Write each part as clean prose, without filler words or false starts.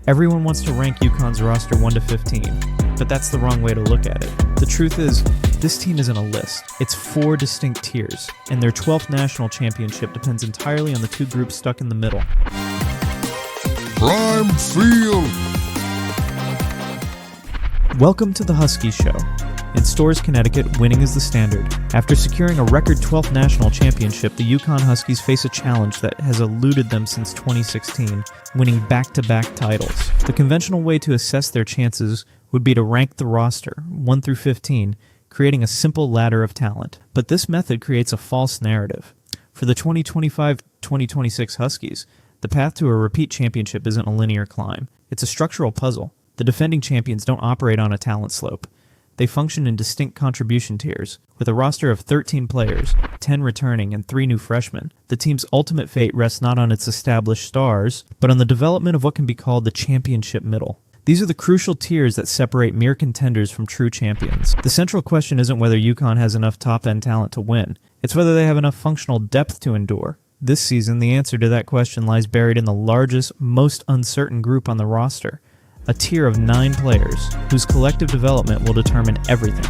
Everyone wants to rank UConn's roster 1 to 15, but that's the wrong way to look at it. The truth is, this team isn't a list. It's 4 distinct tiers, and their 12th national championship depends entirely on the two groups stuck in the middle. Prime Field! Welcome to the Huskies Show. In Storrs, Connecticut, winning is the standard. After securing a record 12th national championship, the UConn Huskies face a challenge that has eluded them since 2016, winning back-to-back titles. The conventional way to assess their chances would be to rank the roster, 1 through 15, creating a simple ladder of talent. But this method creates a false narrative. For the 2025-2026 Huskies, the path to a repeat championship isn't a linear climb. It's a structural puzzle. The defending champions don't operate on a talent slope. They function in distinct contribution tiers. With a roster of 13 players, 10 returning, and 3 new freshmen, the team's ultimate fate rests not on its established stars, but on the development of what can be called the championship middle. These are the crucial tiers that separate mere contenders from true champions. The central question isn't whether UConn has enough top-end talent to win. It's whether they have enough functional depth to endure. This season, the answer to that question lies buried in the largest, most uncertain group on the roster. A tier of 9 players, whose collective development will determine everything.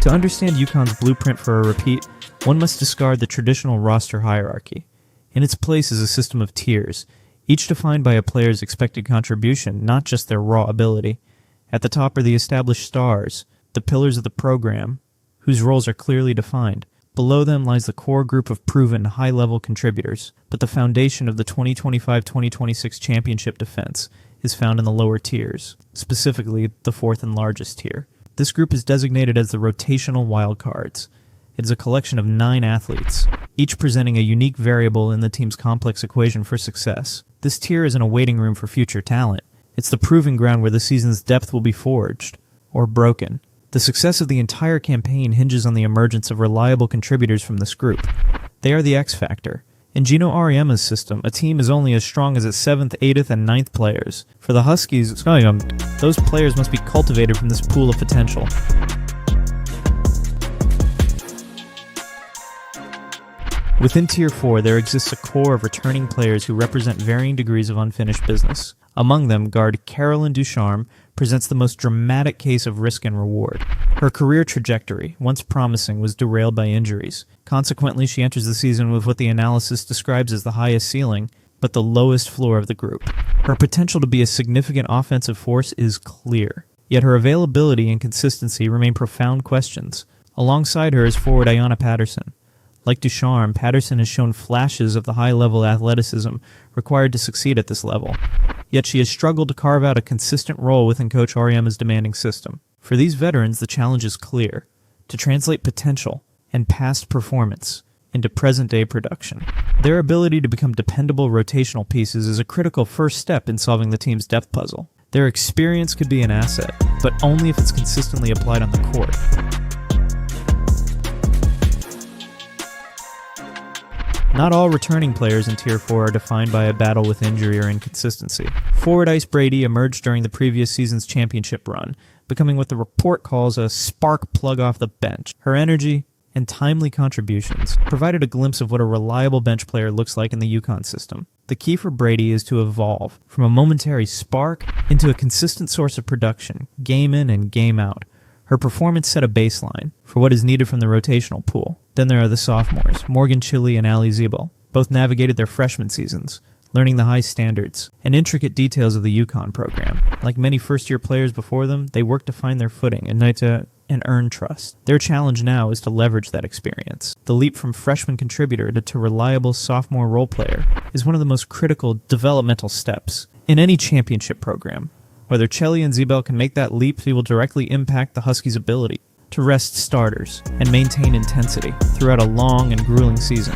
To understand UConn's blueprint for a repeat, one must discard the traditional roster hierarchy. In its place is a system of tiers, each defined by a player's expected contribution, not just their raw ability. At the top are the established stars, the pillars of the program, whose roles are clearly defined. Below them lies the core group of proven, high-level contributors, but the foundation of the 2025-2026 championship defense is found in the lower tiers, specifically the 4th and largest tier. This group is designated as the rotational wildcards. It is a collection of 9 athletes, each presenting a unique variable in the team's complex equation for success. This tier isn't a waiting room for future talent. It's the proving ground where the season's depth will be forged, or broken. The success of the entire campaign hinges on the emergence of reliable contributors from this group. They are the X factor. In Gino Auriemma's system, a team is only as strong as its 7th, 8th, and 9th players. For the Huskies, those players must be cultivated from this pool of potential. Within Tier 4, there exists a core of returning players who represent varying degrees of unfinished business. Among them, guard Caroline Ducharme presents the most dramatic case of risk and reward. Her career trajectory, once promising, was derailed by injuries. Consequently, she enters the season with what the analysis describes as the highest ceiling, but the lowest floor of the group. Her potential to be a significant offensive force is clear, yet her availability and consistency remain profound questions. Alongside her is forward Ayanna Patterson. Like Ducharme, Patterson has shown flashes of the high-level athleticism required to succeed at this level, yet she has struggled to carve out a consistent role within Coach Auriemma's demanding system. For these veterans, the challenge is clear: to translate potential and past performance into present-day production. Their ability to become dependable rotational pieces is a critical first step in solving the team's depth puzzle. Their experience could be an asset, but only if it's consistently applied on the court. Not all returning players in Tier 4 are defined by a battle with injury or inconsistency. Forward Ice Brady emerged during the previous season's championship run, becoming what the report calls a spark plug off the bench. Her energy and timely contributions provided a glimpse of what a reliable bench player looks like in the UConn system. The key for Brady is to evolve from a momentary spark into a consistent source of production, game in and game out. Her performance set a baseline for what is needed from the rotational pool. Then there are the sophomores, Morgan Cheli and Allie Ziebell. Both navigated their freshman seasons, learning the high standards and intricate details of the UConn program. Like many first-year players before them, they worked to find their footing and earn trust. Their challenge now is to leverage that experience. The leap from freshman contributor to reliable sophomore role player is one of the most critical developmental steps in any championship program. Whether Cheli and Ziebell can make that leap, they will directly impact the Huskies' ability to rest starters and maintain intensity throughout a long and grueling season.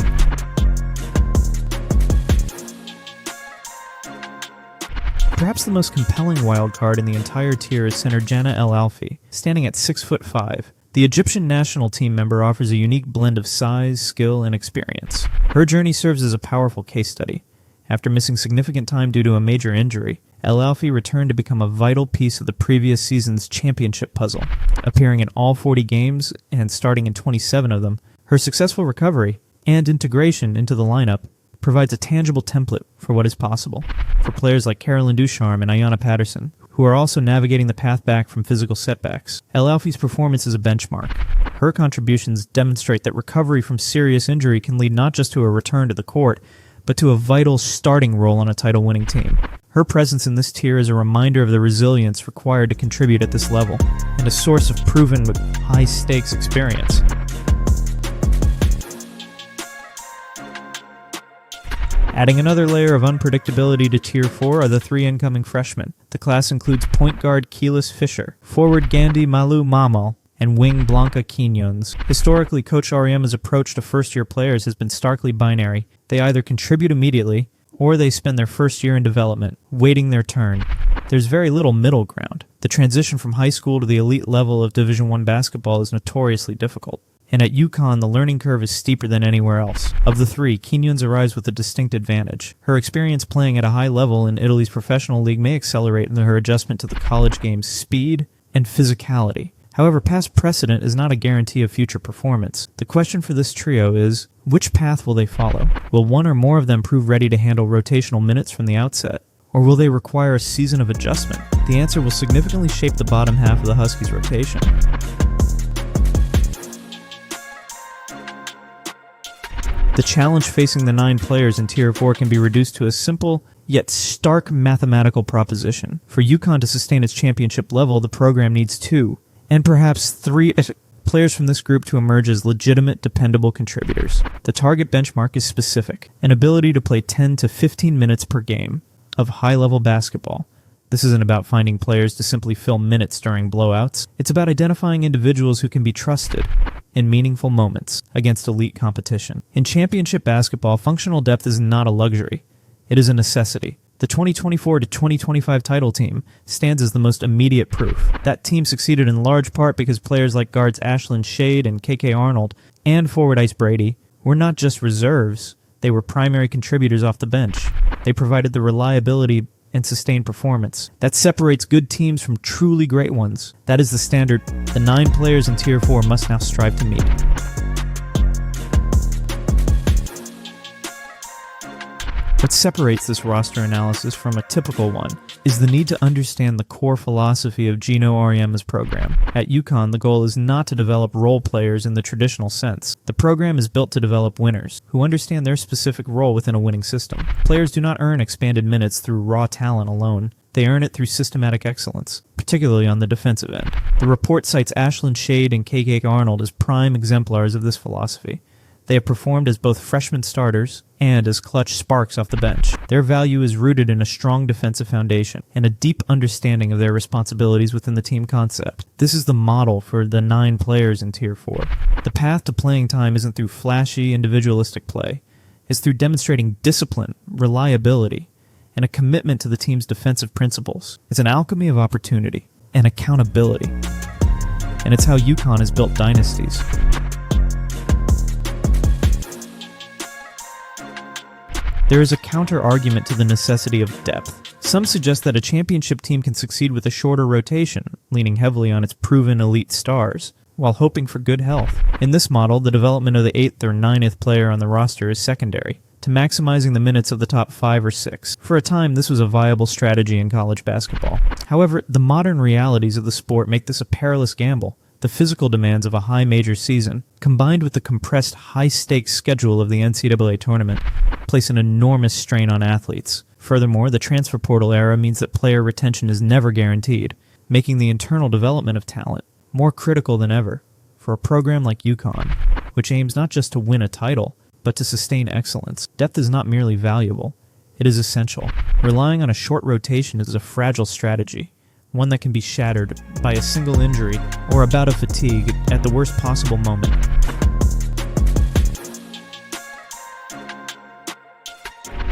Perhaps the most compelling wildcard in the entire tier is center Jana El Alfy, standing at 6'5". The Egyptian national team member offers a unique blend of size, skill, and experience. Her journey serves as a powerful case study. After missing significant time due to a major injury, El Alfy returned to become a vital piece of the previous season's championship puzzle, appearing in all 40 games and starting in 27 of them. Her successful recovery and integration into the lineup provides a tangible template for what is possible for players like Carolyn Ducharme and Ayanna Patterson, who are also navigating the path back from physical setbacks. El Alfy's performance is a benchmark. Her contributions demonstrate that recovery from serious injury can lead not just to a return to the court, but to a vital starting role on a title-winning team. Her presence in this tier is a reminder of the resilience required to contribute at this level, and a source of proven high-stakes experience. Adding another layer of unpredictability to Tier 4 are the 3 incoming freshmen. The class includes point guard Kelis Fisher, forward Gandy Malou-Mamel, and wing Blanca Quinonez. Historically, Coach Auriemma's approach to first-year players has been starkly binary. They either contribute immediately, or they spend their first year in development, waiting their turn. There's very little middle ground. The transition from high school to the elite level of Division I basketball is notoriously difficult. And at UConn, the learning curve is steeper than anywhere else. Of the 3, Quiñonez arrives with a distinct advantage. Her experience playing at a high level in Italy's professional league may accelerate her adjustment to the college game's speed and physicality. However, past precedent is not a guarantee of future performance. The question for this trio is, which path will they follow? Will one or more of them prove ready to handle rotational minutes from the outset? Or will they require a season of adjustment? The answer will significantly shape the bottom half of the Huskies' rotation. The challenge facing the 9 players in Tier 4 can be reduced to a simple, yet stark mathematical proposition. For UConn to sustain its championship level, the program needs 2, and perhaps 3 players from this group to emerge as legitimate, dependable contributors. The target benchmark is specific: an ability to play 10 to 15 minutes per game of high-level basketball. This isn't about finding players to simply fill minutes during blowouts. It's about identifying individuals who can be trusted in meaningful moments against elite competition. In championship basketball, functional depth is not a luxury. It is a necessity. The 2024 to 2025 title team stands as the most immediate proof. That team succeeded in large part because players like guards Ashlyn Shade and KK Arnold and forward Ice Brady were not just reserves, they were primary contributors off the bench. They provided the reliability and sustained performance that separates good teams from truly great ones. That is the standard the 9 players in Tier 4 must now strive to meet. What separates this roster analysis from a typical one is the need to understand the core philosophy of Gino Auriemma's program. At UConn, the goal is not to develop role players in the traditional sense. The program is built to develop winners, who understand their specific role within a winning system. Players do not earn expanded minutes through raw talent alone. They earn it through systematic excellence, particularly on the defensive end. The report cites Ashlyn Shade and KK Arnold as prime exemplars of this philosophy. They have performed as both freshman starters and as clutch sparks off the bench. Their value is rooted in a strong defensive foundation and a deep understanding of their responsibilities within the team concept. This is the model for the 9 players in Tier 4. The path to playing time isn't through flashy, individualistic play. It's through demonstrating discipline, reliability, and a commitment to the team's defensive principles. It's an alchemy of opportunity and accountability. And it's how UConn has built dynasties. There is a counter-argument to the necessity of depth. Some suggest that a championship team can succeed with a shorter rotation, leaning heavily on its proven elite stars, while hoping for good health. In this model, the development of the 8th or 9th player on the roster is secondary to maximizing the minutes of the top 5 or 6. For a time, this was a viable strategy in college basketball. However, the modern realities of the sport make this a perilous gamble. The physical demands of a high major season, combined with the compressed high-stakes schedule of the NCAA tournament, place an enormous strain on athletes. Furthermore, the transfer portal era means that player retention is never guaranteed, making the internal development of talent more critical than ever. For a program like UConn, which aims not just to win a title, but to sustain excellence, depth is not merely valuable, it is essential. Relying on a short rotation is a fragile strategy, one that can be shattered by a single injury or a bout of fatigue at the worst possible moment.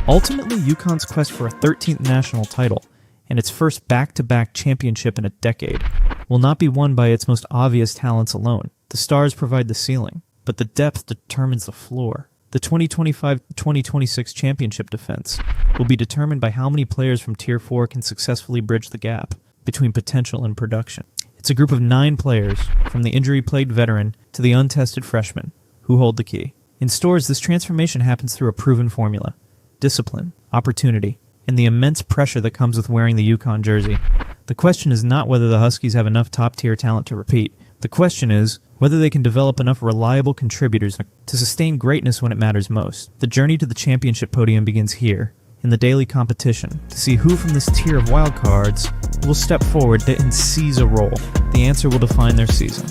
Ultimately, UConn's quest for a 13th national title and its first back-to-back championship in a decade will not be won by its most obvious talents alone. The stars provide the ceiling, but the depth determines the floor. The 2025-2026 championship defense will be determined by how many players from Tier 4 can successfully bridge the gap between potential and production. It's a group of 9 players, from the injury-plagued veteran to the untested freshman, who hold the key. In stores, this transformation happens through a proven formula. discipline, opportunity, and the immense pressure that comes with wearing the UConn jersey. The question is not whether the Huskies have enough top-tier talent to repeat. The question is whether they can develop enough reliable contributors to sustain greatness when it matters most. The journey to the championship podium begins here, in the daily competition, to see who from this tier of wildcards will step forward and seize a role. The answer will define their season.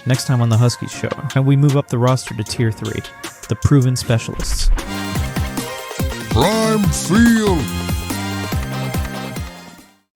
Next time on the Huskies Show, and we move up the roster to Tier 3, the proven specialists. Prime Field!